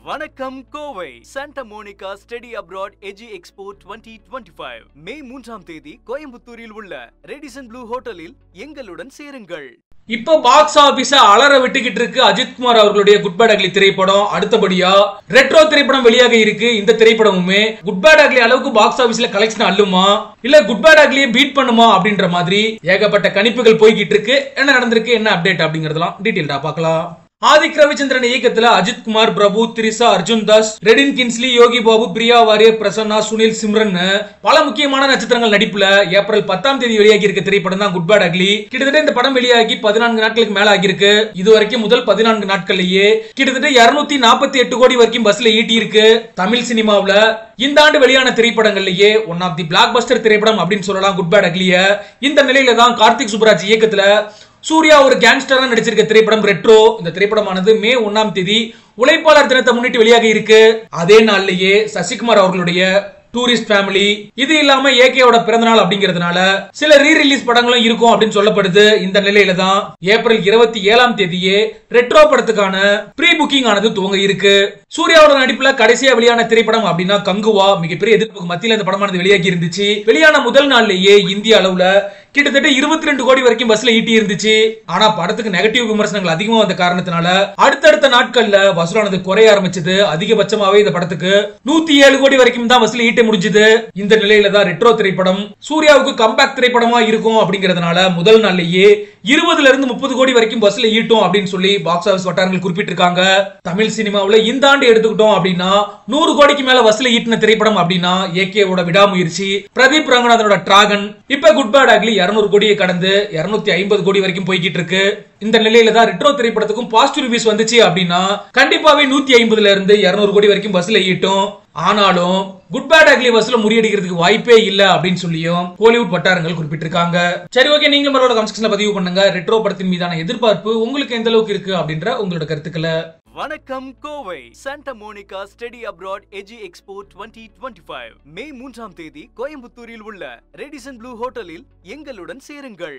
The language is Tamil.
வணக்கம் Kovai Santa Monica study abroad எஜி எக்ஸ்போ 2025 மே 3ஆம் தேதி கோயம்புத்தூரில் உள்ள ரெடிசன் ப்ளூ ஹோட்டலில் எங்களுடன் சேருங்கள். இப்போ பாக்ஸ் ஆபீஸ அலற விட்டுக்கிட்டு இருக்கு அஜித்குமார் அவர்களுடைய குட் பேட் அக்லி திரைப்படம். அடுத்தபடியா ரெட்ரோ திரைப்படம் வெளியாக இருக்கு. இந்த திரைப்படமுமே குட் பேட் அக்லி அளவுக்கு பாக்ஸ் ஆபீஸ்ல கலெக்ஷன் அள்ளுமா இல்ல குட் பேட் அக்லியை பீட் பண்ணுமா அப்படின்ற மாதிரி ஏகப்பட்ட கணிப்புகள் போய்கிட்டு இருக்கு. என்ன நடந்திருக்கு, என்ன அப்டேட் அப்படிங்கறதெல்லாம் டீடைல்டா பார்க்கலாம். ஆதிக் ரவிச்சந்திரன் இயக்கத்துல அஜித்குமார், பிரபு, திரிசா, அர்ஜுன் தாஸ், ரெடின் கின்ஸ்லி, யோகி பாபு, பிரியா வாரியர், பிரசன்னா, சுனில், சிம்ரன் பல முக்கியமான நட்சத்திரங்கள் நடிப்புல ஏப்ரல் 10ஆம் தேதி வெளியாகி இருக்க திரைப்படம் தான் குட் பேட் அக்லி. கிட்டத்தட்ட இந்த படம் வெளியாகி 14 நாட்களுக்கு மேல ஆகியிருக்கு. இதுவரைக்கும் முதல் 14 நாட்கள்லயே கிட்டத்தட்ட 248 கோடி வரைக்கும் பஸ்ல ஈட்டி இருக்கு. தமிழ் சினிமாவுல இந்த ஆண்டு வெளியான திரைப்படங்கள்லயே one of the blockbuster திரைப்படம் அப்படின்னு சொல்லலாம் குட் பேட் அக்லிய. இந்த நிலையில தான் கார்த்திக் சுப்ராஜ் இயக்கத்துல சூர்யா ஒரு கேங்ஸ்டரா நடிச்சிருக்க திரைப்படம் ரெட்ரோ. இந்த திரைப்படமானது மே 1ஆம் தேதி உழைப்பாளர் தினத்தை முன்னிட்டு வெளியாகி இருக்கு. அதே நாள்லயே சசிகுமார் அவர்களுடைய டூரிஸ்ட் ஃபேமிலி, இது இல்லாம ஏகேவோட பிறந்தநாள் அப்படிங்கிறதுனால சில ரீ ரிலீஸ் படங்களும் இருக்கும் அப்படின்னு சொல்லப்படுது. இந்த நிலையில தான் ஏப்ரல் 27ஆம் தேதியே ரெட்ரோ படத்துக்கான ப்ரீ புக்கிங் ஆனது துவங்க இருக்கு. சூர்யாவோட நடிப்புல கடைசியா வெளியான திரைப்படம் அப்படின்னா கங்குவா. மிகப்பெரிய எதிர்ப்புக்கு மத்தியில் இந்த படமானது வெளியாகி இருந்துச்சு. வெளியான முதல் நாள்லயே இந்திய அளவுல கிட்டத்தட்ட 22 கோடி வரைக்கும் பஸ்ல ஈட்டி இருந்துச்சு. ஆனா படத்துக்கு நெகட்டிவ் விமர்சனங்கள் அதிகமா வந்த காரணத்தினால அடுத்தடுத்த நாட்கள்ல வசூலானது குறைய ஆரம்பிச்சது. அதிகபட்சமாவே இந்த படத்துக்கு 107 கோடி வரைக்கும் தான் வசூல் ஈட்ட முடிஞ்சது. இந்த நிலையில தான் ரெட்ரோ திரைப்படம் சூர்யாவுக்கு கம்பேக் திரைப்படமா இருக்கும் அப்படிங்கறதுனால முதல் நாள்லயே 20ல இருந்து 30 கோடி வரைக்கும் பஸ்ல ஈட்டும் அப்படின்னு சொல்லி பாக்ஸ் ஆபீஸ் வட்டாரங்கள் குறிப்பிட்டிருக்காங்க. தமிழ் சினிமாவுல இந்த ஆண்டு எடுத்துக்கிட்டோம் அப்படின்னா 100 கோடிக்கு மேல வசூல் ஈட்டின திரைப்படம் அப்படின்னா ஏகேவோட விடாமுயற்சி, பிரதீப் ரங்கநாதனோட டிராகன், இப்ப குட் பேட் அக்லி 200 கோடியை கடந்து 250 கோடி வரைக்கும் போய்கிட்டு இருக்கு. இந்த நிலையில தான் ரெட்ரோ திரைப்படத்துக்கும் பாசிட்டிவ் ரிவ்யூஸ் வந்துச்சு அப்படின்னா கண்டிப்பாவே 150ல இருந்து 200 கோடி வரைக்கும் வசூல் ஈட்டும். ஆனாலும் குட் பேட் அக்லி வசூல முறியடிக்கிறதுக்கு வாய்ப்பே இல்ல அப்படின்னு சொல்லியும் ஹாலிவுட் வட்டாரங்கள் குறிப்பிட்டிருக்காங்க. சரி, ஓகே, நீங்க உங்களோட கமெண்ட் செக்ஷன்ல பதிவு பண்ணுங்க. ரெட்ரோ படத்தின் மீதான எதிர்பார்ப்பு உங்களுக்கு எந்த அளவுக்கு இருக்கு அப்படின்ற உங்களோட கருத்துக்களை. வணக்கம் Kovai Santa Monica study abroad எஜி எக்ஸ்போ 2025 மே 3ஆம் தேதி கோயம்புத்தூரில் உள்ள ரெடிசன் ப்ளூ ஹோட்டலில் எங்களுடன் சேருங்கள்.